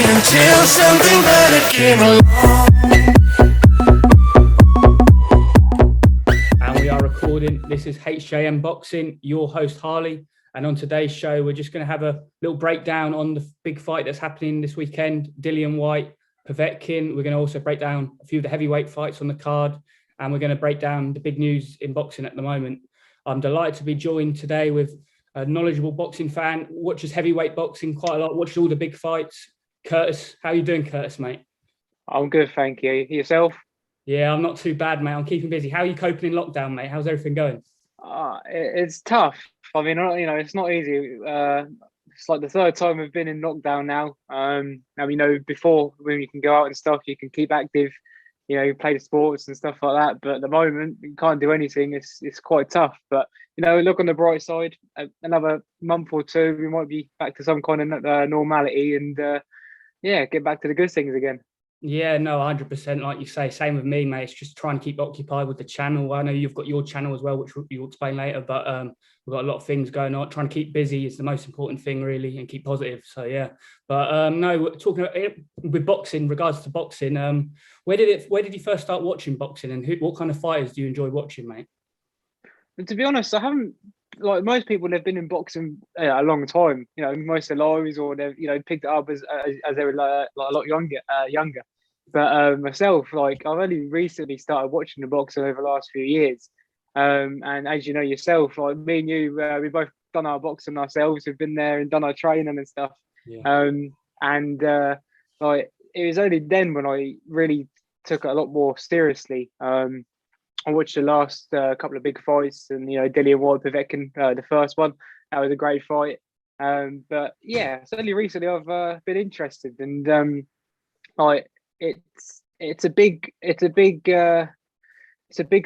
Until something better came along. And we are recording. This is HJM Boxing, your host Harley. And on today's show, we're just going to have a little breakdown on the big fight that's happening this weekend, Whyte, Povetkin. We're going to also break down a few of the heavyweight fights on the card. And we're going to break down the big news in boxing at the moment. I'm delighted to be joined today with a knowledgeable boxing fan, watches heavyweight boxing quite a lot, watches all the big fights. Kurtis, how are you doing, Kurtis, mate? I'm good, thank you. Yourself? Yeah, I'm not too bad, mate. I'm keeping busy. How are you coping in lockdown, mate? How's everything going? It's tough. I mean, it's not easy. It's like the third time we've been in lockdown now. Now, before when you can go out and stuff, you can keep active, play the sports and stuff like that. But at the moment, you can't do anything. It's quite tough. But, look on the bright side, another month or two, we might be back to some kind of normality and, get back to the good things again. Yeah, no, 100%. Like you say, same with me, mate. It's just trying to keep occupied with the channel. I know you've got your channel as well, which you'll explain later, but we've got a lot of things going on. Trying to keep busy is the most important thing, really, and keep positive. So, yeah. But no, talking about with boxing, regards to boxing, where did you first start watching boxing, and what kind of fighters do you enjoy watching, mate? And to be honest, I haven't, like most people, they've been in boxing a long time, most of their lives, or they've, picked it up as they were like a lot younger. But myself, I've only recently started watching the boxing over the last few years. And as you know yourself, like me and you, we both done our boxing ourselves. We've been there and done our training and stuff. Yeah. It was only then when I really took it a lot more seriously. I watched the last couple of big fights, and Whyte, Povetkin, the first one, that was a great fight. But yeah, certainly recently I've been interested, and it's a big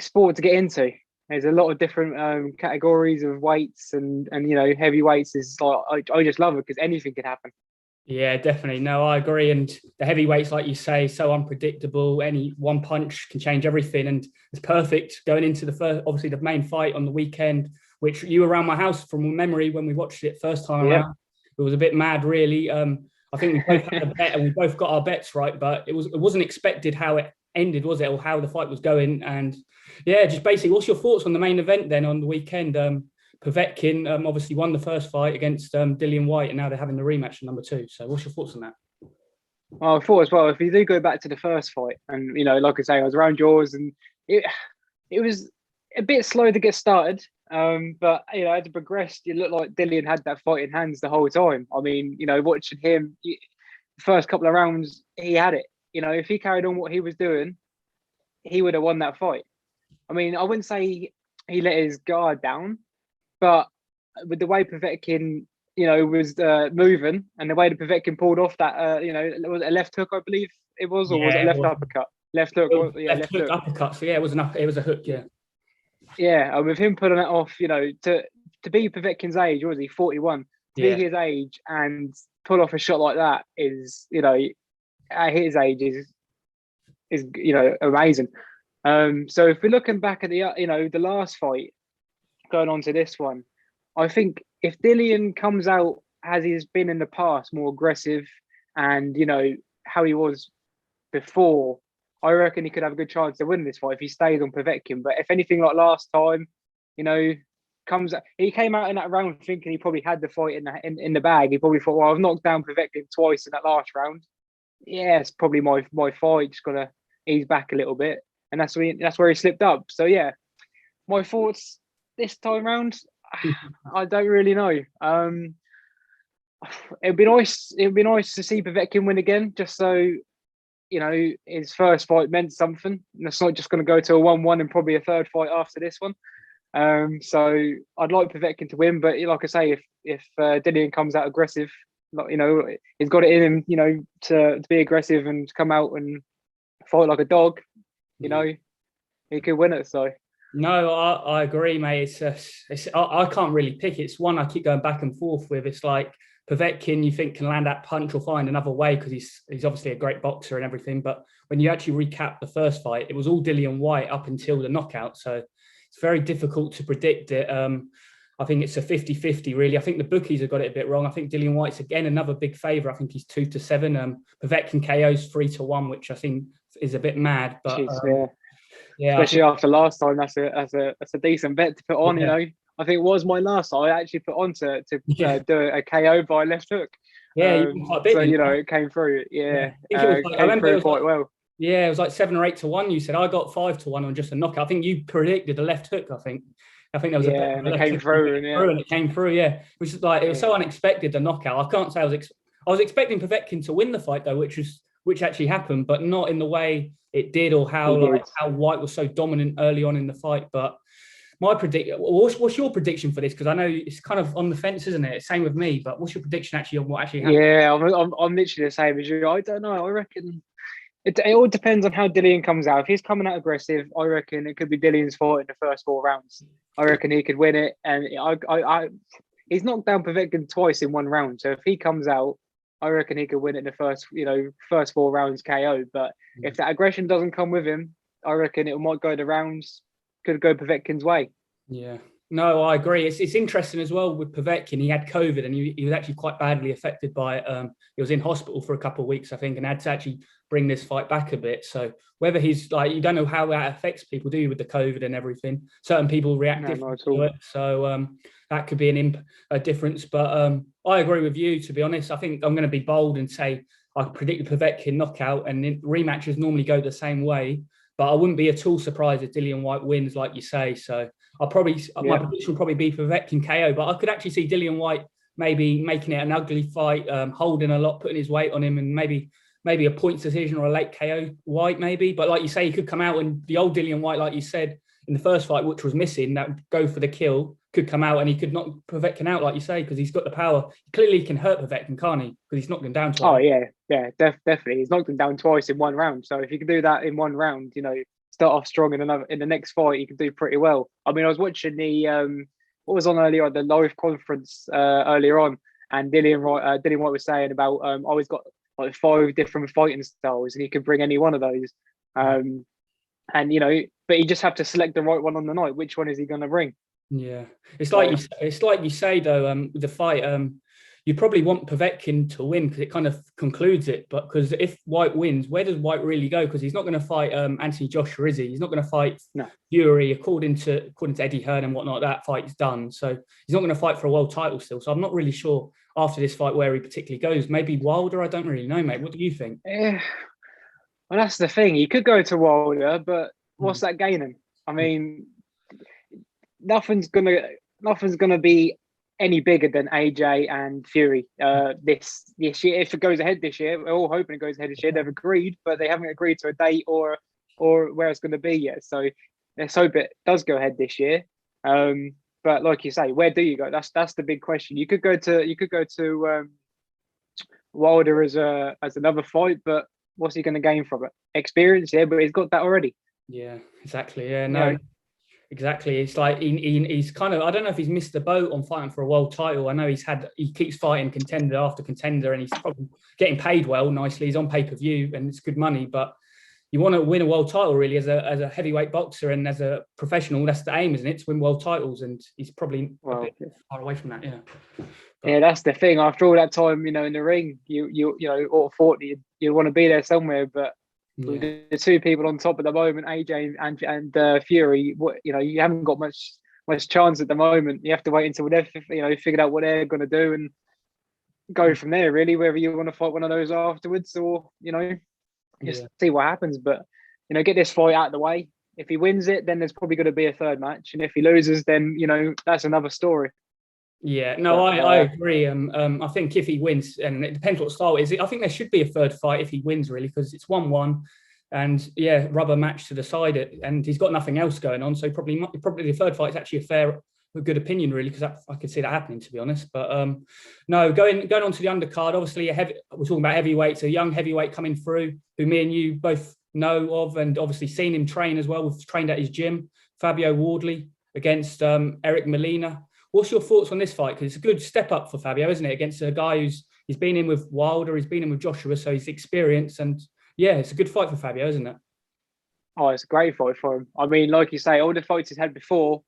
sport to get into. There's a lot of different categories of weights, and heavyweights is I just love it because anything can happen. Yeah, definitely. No, I agree. And the heavyweights, like you say, so unpredictable. Any one punch can change everything. And it's perfect going into obviously the main fight on the weekend, which you were around my house from memory when we watched it first time around. It was a bit mad, really. I think we both had a bet and we both got our bets right, but it wasn't expected how it ended, was it? Or how the fight was going. And yeah, just basically, what's your thoughts on the main event then on the weekend? Povetkin obviously won the first fight against Whyte, and now they're having the rematch in number 2. So what's your thoughts on that? Well, I thought as well, if you do go back to the first fight, and like I say, I was around yours, and it was a bit slow to get started. But as it progressed, it looked like Dillian had that fight in hands the whole time. I mean, watching him, the first couple of rounds, he had it. If he carried on what he was doing, he would have won that fight. I mean, I wouldn't say he let his guard down, but with the way Povetkin, was moving, and the way that Povetkin pulled off that, was it a left hook, I believe it was, or was it a left uppercut? Left hook, left hook, uppercut. So yeah, it was a hook, yeah. Yeah, and with him putting it off, to be Povetkin's age, what was he, 41? To be his age and pull off a shot like that is, at his age is amazing. So if we're looking back at the the last fight, going on to this one, I think if Dillian comes out as he's been in the past, more aggressive, and how he was before, I reckon he could have a good chance to win this fight if he stays on Povetkin. But if anything like last time, he came out in that round thinking he probably had the fight in the bag. He probably thought, well, I've knocked down Povetkin twice in that last round. Yeah, it's probably my fight. Just gotta ease back a little bit, and that's where he slipped up. So yeah, my thoughts this time round, I don't really know. It'd be nice to see Povetkin win again, just so his first fight meant something. And it's not just going to go to a 1-1 and probably a third fight after this one. So I'd like Povetkin to win, but like I say, if Dillian comes out aggressive, he's got it in him, to be aggressive and come out and fight like a dog, he could win it. So. No, I agree, mate. I can't really pick. It's one I keep going back and forth with. It's like Povetkin, you think can land that punch or find another way because he's obviously a great boxer and everything. But when you actually recap the first fight, it was all Whyte up until the knockout. So it's very difficult to predict it. I think it's a 50-50, really. I think the bookies have got it a bit wrong. I think Dillian Whyte's, again, another big favourite. I think he's 2-7. Povetkin KO's 3-1, which I think is a bit mad. But Jeez, yeah, especially after last time, that's a decent bet to put on. Yeah. I think it was my last time I actually put on to do a KO by left hook. Yeah, you won quite a bit, so it came through. Yeah, I think it was like, I remember through quite well. Yeah, it was like 7 or 8-1. You said I got 5-1 on just a knockout. I think you predicted a left hook. I think there was and it came through, and it came through. Yeah, which is like, it was so unexpected, the knockout. I can't say I was expecting Povetkin to win the fight though, which actually happened, but not in the way it did, or how Whyte was so dominant early on in the fight. But my what's your prediction for this? Because I know it's kind of on the fence, isn't it? Same with me. But what's your prediction actually on what actually happened? Yeah, I'm literally the same as you. I don't know. I reckon it all depends on how Dillian comes out. If he's coming out aggressive, I reckon it could be Dillian's fight in the first 4 rounds. I reckon he could win it, and he's knocked down Povetkin twice in 1 round. So if he comes out, I reckon he could win it in the first 4 rounds KO. But if that aggression doesn't come with him, I reckon it might go the rounds. Could go Povetkin's way. Yeah. No, I agree. It's interesting as well with Povetkin. He had COVID and he was actually quite badly affected by it. He was in hospital for a couple of weeks, I think, and had to actually bring this fight back a bit. So whether he's like, you don't know how that affects people, do you, with the COVID and everything? Certain people react differently to it. So that could be a difference. But I agree with you, to be honest. I think I'm going to be bold and say I predict the Povetkin knockout, and rematches normally go the same way. But I wouldn't be at all surprised if Dillian Whyte wins, like you say. So my prediction will probably be Povetkin KO. But I could actually see Dillian Whyte maybe making it an ugly fight, holding a lot, putting his weight on him, and maybe a points decision or a late KO Whyte maybe. But like you say, he could come out, and the old Dillian Whyte, like you said, in the first fight, which was missing, that would go for the kill, could come out and he could knock Povetkin out, like you say, because he's got the power. Clearly, he can hurt Povetkin, can't he? Because he's knocked him down twice. Oh, yeah, definitely. He's knocked him down twice in 1 round. So if you can do that in 1 round, start off strong in the next fight, you can do pretty well. I mean, I was watching what was on earlier, the live conference earlier on, and Dillian Whyte was saying about he's got like 5 different fighting styles, and he could bring any one of those. And but you just have to select the right one on the night. Which one is he going to bring? Yeah, it's like you say though. With the fight, you probably want Povetkin to win because it kind of concludes it. But because if Whyte wins, where does Whyte really go? Because he's not going to fight Anthony Joshua, is he? He's not going to fight Fury, according to Eddie Hearn and whatnot. That fight's done, so he's not going to fight for a world title still. So I'm not really sure after this fight where he particularly goes. Maybe Wilder. I don't really know, mate. What do you think? Yeah. Well, that's the thing. He could go to Wilder, but what's that gaining? I mean, nothing's gonna be any bigger than AJ and Fury this year. If it goes ahead this year, we're all hoping it goes ahead this year. They've agreed, but they haven't agreed to a date or where it's going to be yet. So let's hope it does go ahead this year. But like you say, where do you go? That's the big question. You could go to Wilder as another fight, but what's he going to gain from it? Experience, yeah, but he's got that already. Yeah, exactly. Yeah, no, exactly. It's like he's kind of, I don't know if he's missed the boat on fighting for a world title. I know he keeps fighting contender after contender, and he's probably getting paid well, nicely. He's on pay-per-view and it's good money, but you want to win a world title really as a heavyweight boxer and as a professional. That's the aim, isn't it? To win world titles, and he's probably a bit far away from that. Yeah. Yeah, that's the thing. After all that time, in the ring, you or 40, you want to be there somewhere. But with the 2 people on top at the moment, AJ and Fury, you haven't got much chance at the moment. You have to wait until they've figured out what they're going to do and go from there. Really, whether you want to fight one of those afterwards or just see what happens. But get this fight out of the way. If he wins it, then there's probably going to be a 3rd match, and if he loses, then that's another story. Yeah, no, I agree. I think if he wins, and it depends what style it is, I think there should be a 3rd fight if he wins, really, because it's 1-1, and rubber match to decide it, and he's got nothing else going on, so probably the 3rd fight is actually a good opinion, really, because I could see that happening, to be honest. But no, going on to the undercard, obviously we're talking about heavyweights, a young heavyweight coming through, who me and you both know of, and obviously seen him train as well. We've trained at his gym, Fabio Wardley against Eric Molina. What's your thoughts on this fight? Because it's a good step up for Fabio, isn't it? Against a guy he's been in with Wilder, he's been in with Joshua, so he's experienced, and it's a good fight for Fabio, isn't it? Oh, it's a great fight for him. I mean, like you say, all the fights he's had before,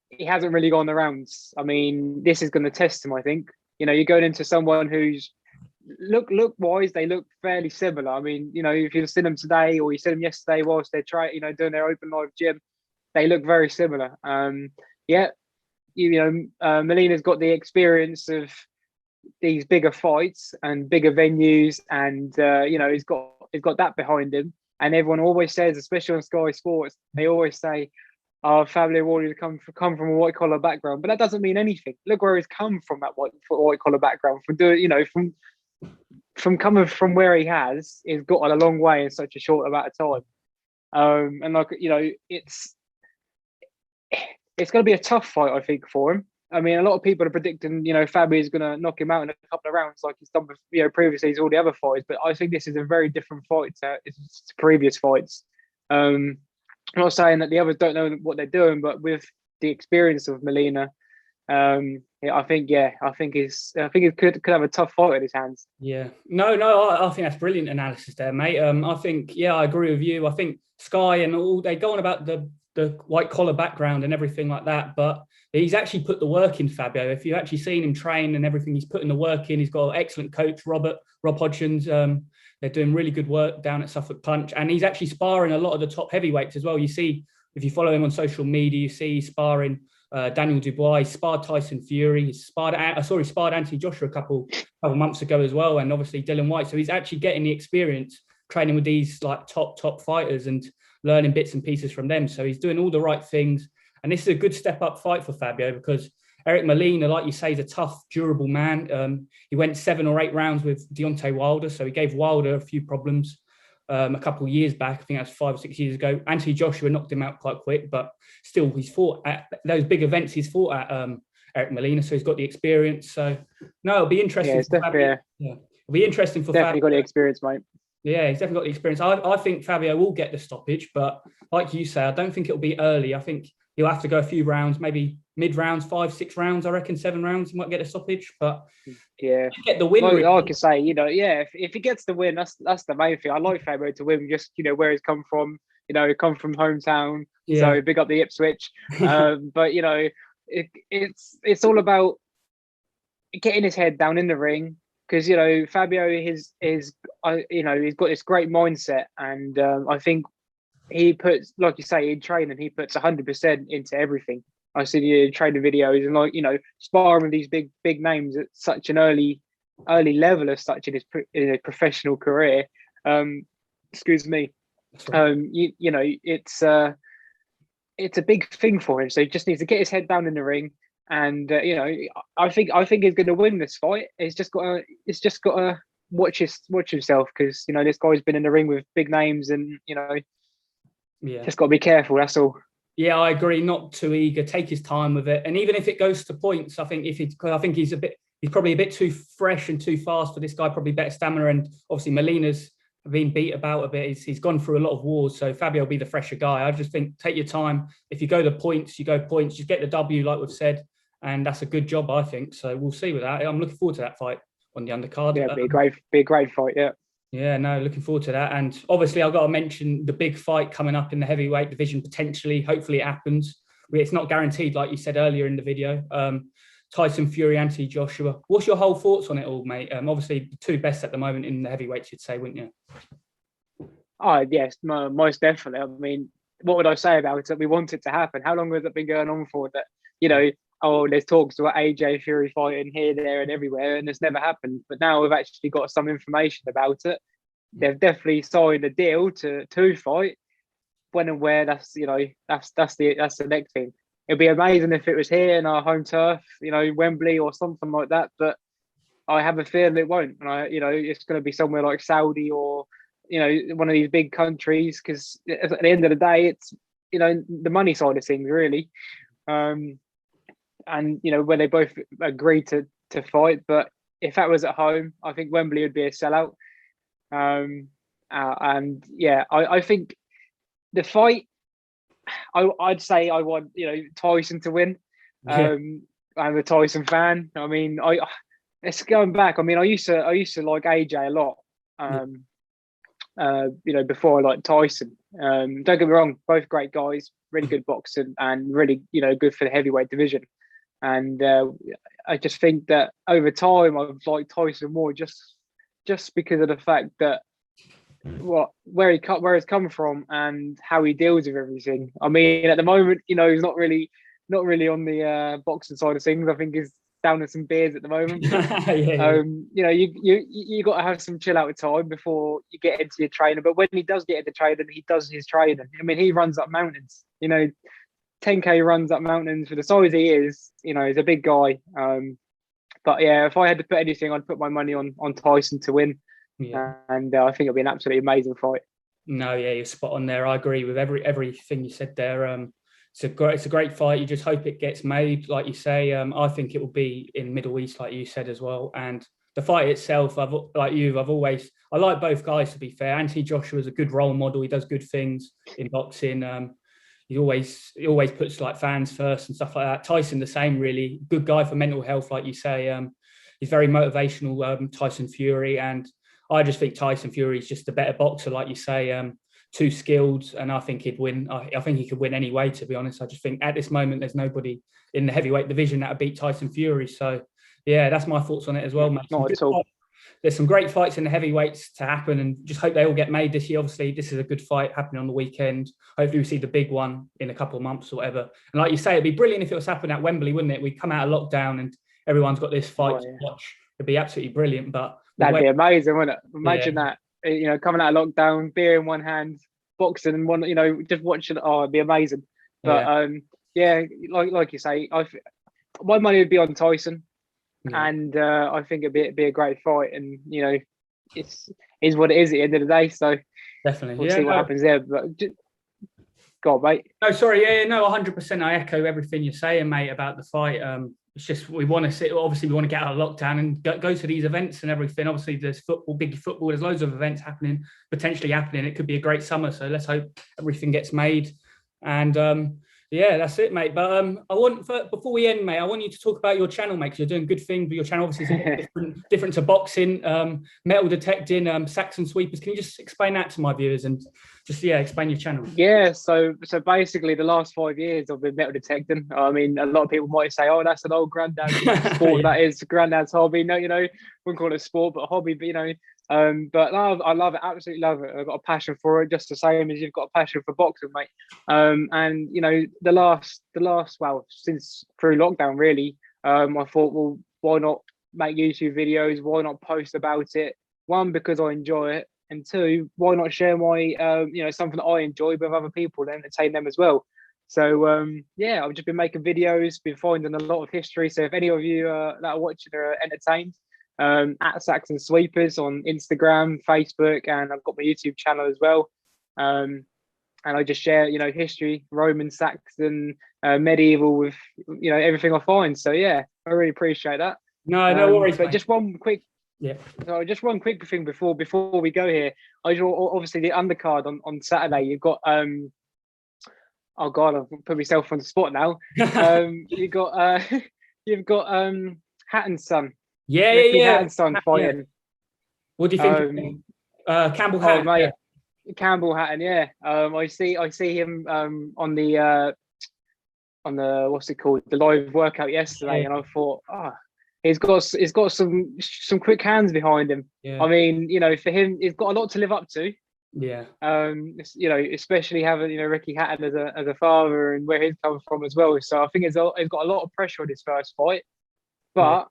he hasn't really gone the rounds. I mean, this is going to test him, I think. You know, you're going into someone who's look wise, they look fairly similar. I mean, you know, if you've seen them today or you seen them yesterday whilst they're doing their open live gym, they look very similar. Yeah, Molina's got the experience of these bigger fights and bigger venues, and he's got that behind him. And everyone always says, especially on Sky Sports, they always say, "Oh, Fabio Wardley come from a white collar background," but that doesn't mean anything. Look where he's come from, that white collar background, from coming from where he has, he's got a long way in such a short amount of time. And it's going to be a tough fight, I think, for him. I mean, a lot of people are predicting, Fabio is going to knock him out in a couple of rounds, like he's done, previously, all the other fights. But I think this is a very different fight to previous fights. I'm not saying that the others don't know what they're doing, but with the experience of Molina, I think he could have a tough fight in his hands. Yeah, no, I think that's brilliant analysis there, mate. I think, I agree with you. I think Sky and all, they go on about the white collar background and everything like that, but he's actually put the work in, Fabio. If you've actually seen him train and everything, he's putting the work in. He's got an excellent coach, Rob Hodgins. They're doing really good work down at Suffolk Punch, and he's actually sparring a lot of the top heavyweights as well. You see, if you follow him on social media, you see he's sparring Daniel Dubois, he sparred Tyson Fury, I saw he sparred Anthony Joshua a couple months ago as well, and obviously Dylan Whyte. So he's actually getting the experience training with these like top fighters and learning bits and pieces from them. So he's doing all the right things. And this is a good step up fight for Fabio, because Eric Molina, like you say, is a tough, durable man. He went 7 or 8 rounds with Deontay Wilder. So he gave Wilder a few problems a couple of years back. I think that's 5 or 6 years ago. Anthony Joshua knocked him out quite quick, but still he's fought at those big events. He's fought at Eric Molina, so he's got the experience. So no, it'll be interesting. Yeah, it's definitely, it'll be interesting for definitely Fabio. Got the experience, mate. Yeah, he's definitely got the experience. I think Fabio will get the stoppage, but like you say, I don't think it'll be early. I think he'll have to go a few rounds, maybe mid-rounds, 5, 6 rounds. I reckon 7 rounds, he might get a stoppage. But yeah, get the win. I could say, if he gets the win, that's the main thing. I like Fabio to win, just where he's come from. He come from hometown, so big up the Ipswich. But it's all about getting his head down in the ring. Because Fabio he's got this great mindset, and I think he puts, like you say, in training, he puts 100% into everything. I see the training videos and sparring with these big names at such an early level as such in his professional career. Excuse me. It's a big thing for him. So he just needs to get his head down in the ring. And I think he's going to win this fight. He's just got to watch himself, because this guy's been in the ring with big names, and just got to be careful. That's all. Yeah, I agree. Not too eager. Take his time with it, and even if it goes to points, I think he's probably a bit too fresh and too fast for this guy. Probably better stamina, and obviously Molina's been beat about a bit. He's gone through a lot of wars, so Fabio will be the fresher guy. I just think take your time. If you go to points, you go points. Just get the W, like we've said. And that's a good job, I think. So we'll see with that. I'm looking forward to that fight on the undercard. Yeah, be a great fight. Yeah. Yeah, no, looking forward to that. And obviously, I've got to mention the big fight coming up in the heavyweight division, potentially. Hopefully, it happens. It's not guaranteed, like you said earlier in the video. Tyson Fury, Anthony Joshua. What's your whole thoughts on it all, mate? Obviously, the 2 best at the moment in the heavyweights, you'd say, wouldn't you? Oh, yes, most definitely. I mean, what would I say about it? We want it to happen. How long has it been going on for that? There's talks about AJ Fury fighting here, there, and everywhere, and it's never happened. But now we've actually got some information about it. They've definitely signed a deal to fight. When and where, that's the next thing. It'd be amazing if it was here in our home turf, Wembley or something like that. But I have a feeling it won't. And it's going to be somewhere like Saudi or one of these big countries, because at the end of the day, it's the money side of things really. And where they both agreed to fight. But if that was at home, I think Wembley would be a sellout. And yeah, I think the fight, I'd say I want Tyson to win. I'm a Tyson fan. I mean, it's going back. I mean, I used to like AJ a lot. Before I liked Tyson. Don't get me wrong, both great guys, really good boxing, and really, good for the heavyweight division. And I just think that over time, I've liked Tyson more just because of the fact that where he's come from and how he deals with everything. I mean, at the moment, he's not really on the boxing side of things. I think he's down with some beers at the moment. You got to have some chill out time before you get into your training. But when he does get into training, he does his training. I mean, he runs up mountains. 10K runs up mountains for the size he is. He's a big guy. But yeah, if I had to put anything, I'd put my money on Tyson to win. Yeah. And I think it'll be an absolutely amazing fight. No, yeah, you're spot on there. I agree with everything you said there. It's a great fight. You just hope it gets made, like you say. I think it will be in Middle East, like you said as well. And the fight itself, I like both guys, to be fair. Anthony Joshua is a good role model. He does good things in boxing. He always puts like fans first and stuff like that. Tyson the same, really. Good guy for mental health, like you say. He's very motivational, Tyson Fury, and I just think Tyson Fury is just a better boxer, like you say. Too skilled, and I think he'd win. I think he could win anyway, to be honest. I just think at this moment there's nobody in the heavyweight division that would beat Tyson Fury. So yeah, that's my thoughts on it as well, mate. Not at all. There's some great fights in the heavyweights to happen, and just hope they all get made this year. Obviously, this is a good fight happening on the weekend. Hopefully we see the big one in a couple of months or whatever. And like you say, it'd be brilliant if it was happening at Wembley, wouldn't it? We'd come out of lockdown and everyone's got this fight to watch. It'd be absolutely brilliant. But that'd be amazing, wouldn't it? Imagine that. Coming out of lockdown, beer in one hand, boxing and one, just watching. Oh, it'd be amazing. But like you say, my money would be on Tyson, and I think it'd be a great fight. And it's what it is at the end of the day. So definitely, we'll see what happens there. But go on, mate. No, sorry, 100%. I echo everything you're saying, mate, about the fight. It's just we want to sit. Obviously, we want to get out of lockdown and go to these events and everything. Obviously, there's big football. There's loads of events potentially happening. It could be a great summer. So let's hope everything gets made. And that's it, mate. But before we end, mate, I want you to talk about your channel, mate, because you're doing good things with your channel. Obviously, it's different to boxing, metal detecting, Saxon sweepers. Can you just explain that to my viewers and just explain your channel? Yeah, so basically the last 5 years I've been metal detecting. I mean, a lot of people might say, "Oh, that's an old granddad sport." That is granddad's hobby. No, wouldn't call it a sport, but a hobby. But but no, I love it, absolutely love it. I've got a passion for it, just the same as you've got a passion for boxing, mate. And the last since through lockdown, really, I thought, well, why not make YouTube videos? Why not post about it? One, because I enjoy it. And two, why not share my, something that I enjoy with other people and entertain them as well? So, I've just been making videos, been finding a lot of history. So if any of you that are watching are entertained, at Saxon Sweepers on Instagram, Facebook, and I've got my YouTube channel as well. And I just share, history, Roman, Saxon, medieval with, everything I find. So, yeah, I really appreciate that. No worries. But just one quick... Yeah. So just one quick thing before we go here. Obviously the undercard on Saturday. You've got oh God, I've put myself on the spot now. You've got Hatton's son. Hatton's son fighting. Yeah. What do you think? Campbell Hatton. Mate, Campbell Hatton. Yeah. I see him on the what's it called, the live workout yesterday, and I thought, He's got some quick hands behind him. Yeah. I mean, for him, he's got a lot to live up to. Yeah. Especially having Ricky Hatton as a father and where he's come from as well. So I think he's got a lot of pressure on his first fight. But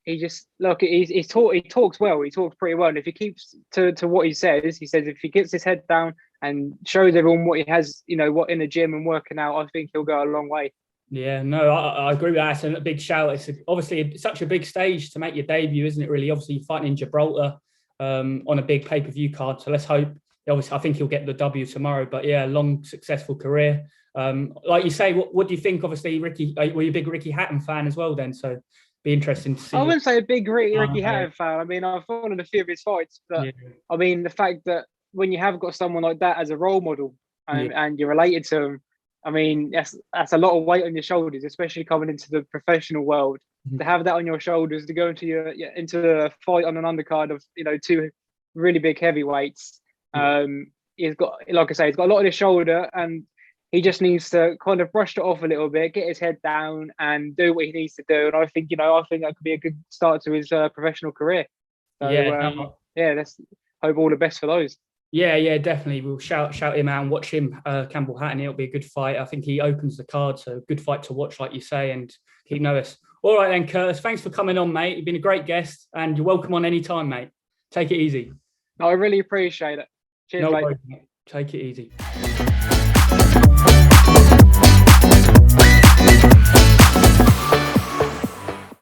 he just he talks well. He talks pretty well. And if he keeps to what he says if he gets his head down and shows everyone what he has, what in the gym and working out, I think he'll go a long way. Yeah, no, I agree with that. It's a big shout. It's obviously such a big stage to make your debut, isn't it, really? Obviously, you're fighting in Gibraltar on a big pay-per-view card. So let's hope. Obviously, I think he'll get the W tomorrow. But yeah, long, successful career. Like you say, what do you think? Obviously, Ricky, were you a big Ricky Hatton fan as well then? So be interesting to see. I wouldn't say a big Ricky Hatton fan. I mean, I've followed a few of his fights. But I mean, the fact that when you have got someone like that as a role model and you're related to him, I mean, that's a lot of weight on your shoulders, especially coming into the professional world. Mm-hmm. To have that on your shoulders, to go into a fight on an undercard of two really big heavyweights, he's got, like I say, he's got a lot on his shoulder, and he just needs to kind of brush it off a little bit, get his head down, and do what he needs to do. And I think that could be a good start to his professional career. So, let's hope all the best for those. Yeah, definitely. We'll shout him out and watch him, Campbell Hatton. It'll be a good fight. I think he opens the card, so good fight to watch, like you say, and keep notice. All right then, Kurtis, thanks for coming on, mate. You've been a great guest, and you're welcome on any time, mate. Take it easy. No, I really appreciate it. Cheers, mate. Worries, mate. Take it easy.